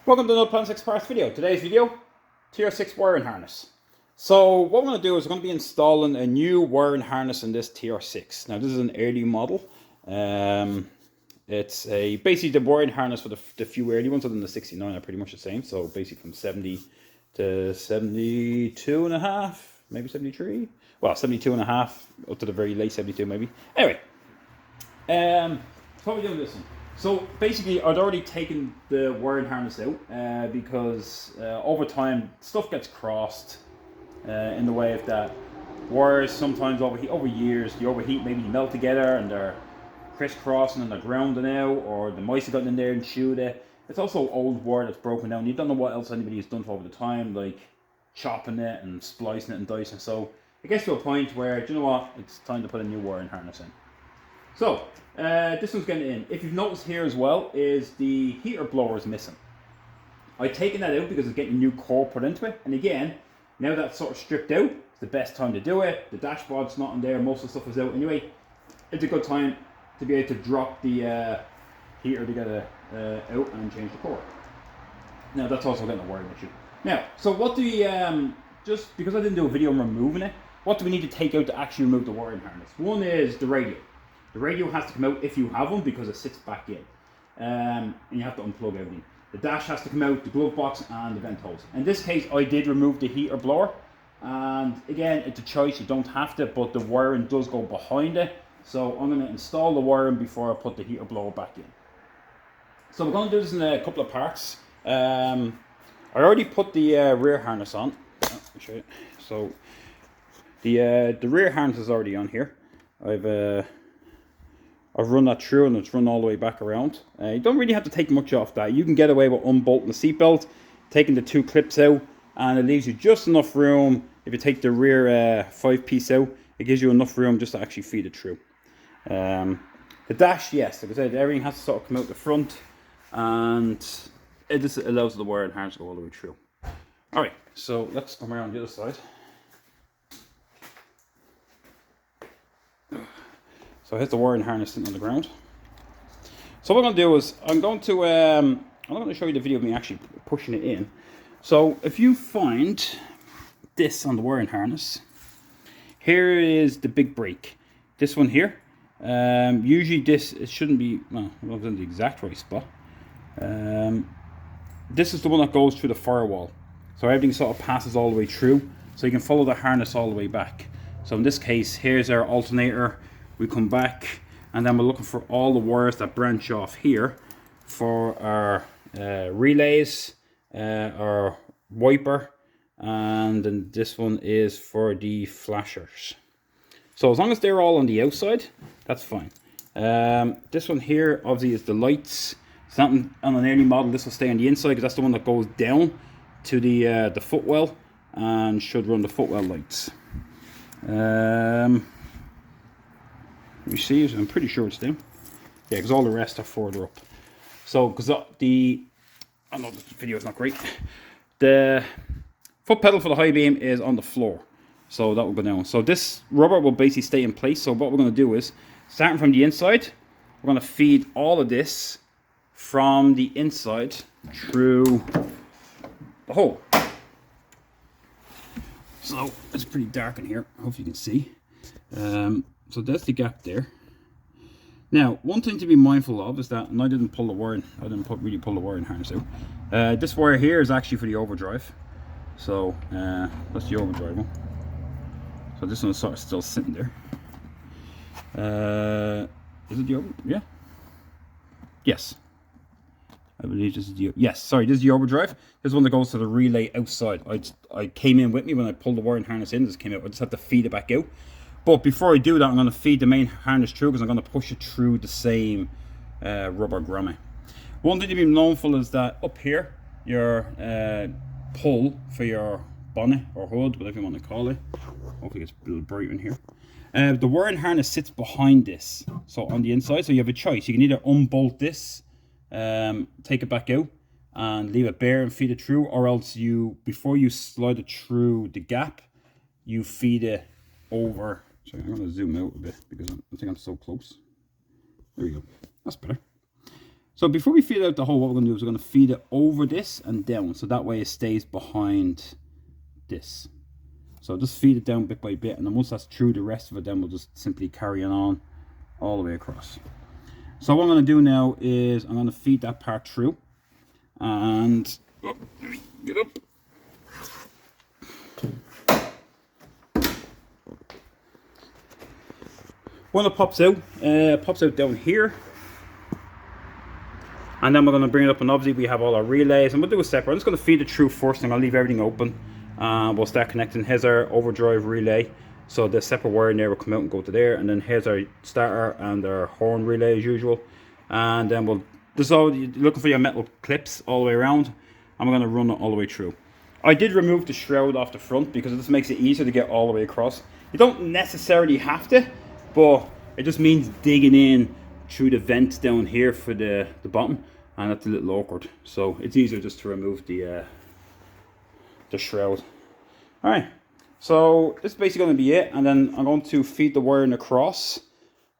Welcome to another part 6 parts video. Today's video, tr6 wiring harness. So what we're going to do is we're going to be installing a new wiring harness in this tr6. Now this is an early model. It's basically the wiring harness for the few early ones, other than the 69 are pretty much the same. So basically from 70 to 72 and a half, maybe 73. Well, 72 and a half up to the very late 72 maybe. Anyway, what are we doing this one? So basically, I'd already taken the wiring harness out because over time stuff gets crossed in the way of that wires sometimes overheat. Over years, they overheat, maybe melt together and they're crisscrossing and they're grounding out, or the mice have gotten in there and chewed it. It's also old wire that's broken down. You don't know what else anybody has done for over the time, like chopping it and splicing it and dicing. So it gets to a point where, do you know what, it's time to put a new wiring harness in. So, this one's getting in. If you've noticed here as well, is the heater blower is missing. I've taken that out because it's getting a new core put into it. And again, now that's sort of stripped out, it's the best time to do it. The dashboard's not in there, most of the stuff is out anyway. It's a good time to be able to drop the heater together out and change the core. Now that's also getting a wiring issue. Now, so what do we, just because I didn't do a video on removing it, what do we need to take out to actually remove the wiring harness? One is the radio. The radio has to come out if you have one because it sits back in. And you have to unplug everything. The dash has to come out, the glove box and the vent hose. In this case, I did remove the heater blower. And again, it's a choice, you don't have to, but the wiring does go behind it. So I'm going to install the wiring before I put the heater blower back in. So we're going to do this in a couple of parts. I already put the rear harness on. Let me show you. So the rear harness is already on here. I've run that through and it's run all the way back around. You don't really have to take much off that. You can get away with unbolting the seatbelt, taking the two clips out, and it leaves you just enough room. If you take the rear 5-piece out, it gives you enough room just to actually feed it through. The dash, yes, like I said, everything has to sort of come out the front, and it just allows the wire and harness to go all the way through. Alright, so let's come around the other side. So here's the wiring harness sitting on the ground. So what I'm going to do is I'm going to show you the video of me actually pushing it in. So if you find this on the wiring harness, here is the big brake. This one here. Usually it shouldn't be, well, it was in the exact right spot. This is the one that goes through the firewall. So everything sort of passes all the way through. So you can follow the harness all the way back. So in this case, here's our alternator. We come back and then we're looking for all the wires that branch off here for our relays, our wiper, and then this one is for the flashers. So as long as they're all on the outside, that's fine. This one here obviously is the lights. It's not on an early model, this will stay on the inside because that's the one that goes down to the footwell and should run the footwell lights. You see, I'm pretty sure it's down. Yeah, because all the rest are further up. So, because I know this video is not great. The foot pedal for the high beam is on the floor. So that will go down. So this rubber will basically stay in place. So what we're going to do is, starting from the inside, we're going to feed all of this from the inside through the hole. So it's pretty dark in here. Hopefully you can see. So that's the gap there. Now, one thing to be mindful of is that, and I didn't pull the wiring, really pull the wiring harness out. This wire here is actually for the overdrive. So that's the overdrive one. So this one's sort of still sitting there. Is it the overdrive? Yeah. Yes. I believe this is the, yes, sorry, this is the overdrive. This is one that goes to the relay outside. I came in with me when I pulled the wiring harness in, this came out. I just have to feed it back out. But before I do that, I'm going to feed the main harness through because I'm going to push it through the same rubber grommet. One thing to be mindful is that up here, your pull for your bonnet or hood, whatever you want to call it. Hopefully it's a little bright in here. The wiring harness sits behind this, so on the inside. So you have a choice. You can either unbolt this, take it back out, and leave it bare and feed it through, or else before you slide it through the gap, you feed it over. So I'm going to zoom out a bit because I think I'm so close. There we go. That's better. So before we feed out the hole, what we're going to do is we're going to feed it over this and down, so that way it stays behind this. So just feed it down bit by bit, and then once that's through, the rest of it then we'll just simply carry it on all the way across. So what I'm going to do now is I'm going to feed that part through, and oh, let me get up. When it pops out down here, and then we're going to bring it up, and obviously we have all our relays, and we'll do a separate. I'm just going to feed it through first, and I'll leave everything open. We'll start connecting. Here's our overdrive relay, so the separate wire in there will come out and go to there, and then here's our starter and our horn relay as usual. And then we'll, this all, you're looking for your metal clips all the way around, and we're going to run it all the way through. I did remove the shroud off the front because this makes it easier to get all the way across. You don't necessarily have to, but it just means digging in through the vent down here for the bottom, and that's a little awkward. So it's easier just to remove the shroud. Alright, so this is basically going to be it, and then I'm going to feed the wiring across,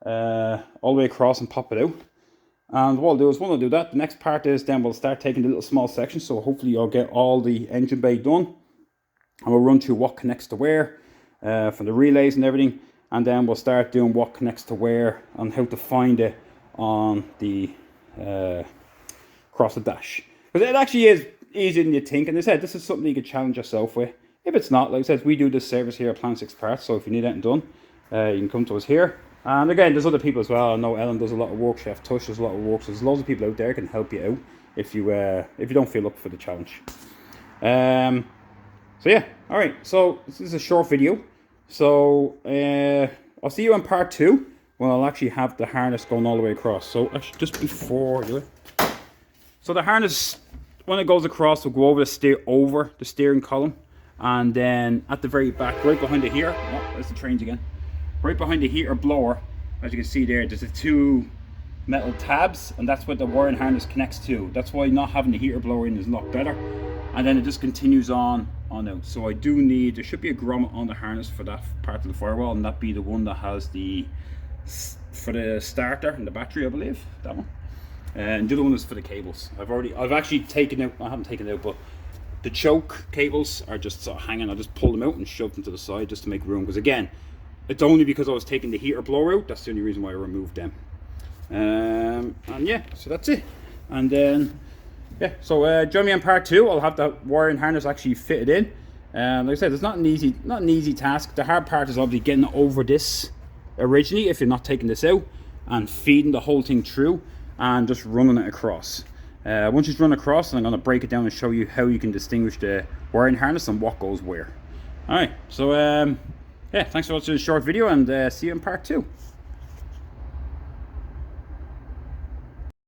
all the way across, and pop it out. And what I'll do is, when I do that, the next part is then we'll start taking the little small sections, so hopefully I'll get all the engine bay done, and we'll run through what connects to where, for the relays and everything, and then we'll start doing what connects to where and how to find it on the across the dash. Because it actually is easier than you think, and as I said, this is something you could challenge yourself with. If it's not, like I said, we do this service here at Plan6 Parts, so if you need anything done, you can come to us here. And again, there's other people as well. I know Ellen does a lot of work, Chef Tush does a lot of work, so there's loads of people out there who can help you out if you don't feel up for the challenge. So yeah, alright, so this is a short video. So I'll see you in part 2 when I'll actually have the harness going all the way across. So actually, just before you, so the harness, when it goes across, will go over the steering column, and then at the very back, right behind it here, oh, there's the trains again. Right behind the heater blower, as you can see there, there's the 2 metal tabs, and that's what the wiring harness connects to. That's why not having the heater blower in is a lot better. And then it just continues on out. So I do need, there should be a grommet on the harness for that part of the firewall, and that be the one that has the, for the starter and the battery, I believe, that one. And the other one is for the cables. I've actually taken out, I haven't taken it out, but the choke cables are just sort of hanging. I just pulled them out and shoved them to the side just to make room, because again, it's only because I was taking the heater blower out, that's the only reason why I removed them. And yeah, so that's it. And then, yeah, so join me on part 2. I'll have the wiring harness actually fitted in. Like I said, it's not an easy task. The hard part is obviously getting over this originally, if you're not taking this out, and feeding the whole thing through, and just running it across. Once it's run across, I'm going to break it down and show you how you can distinguish the wiring harness and what goes where. Alright, so yeah, thanks for watching this short video, and see you in part 2.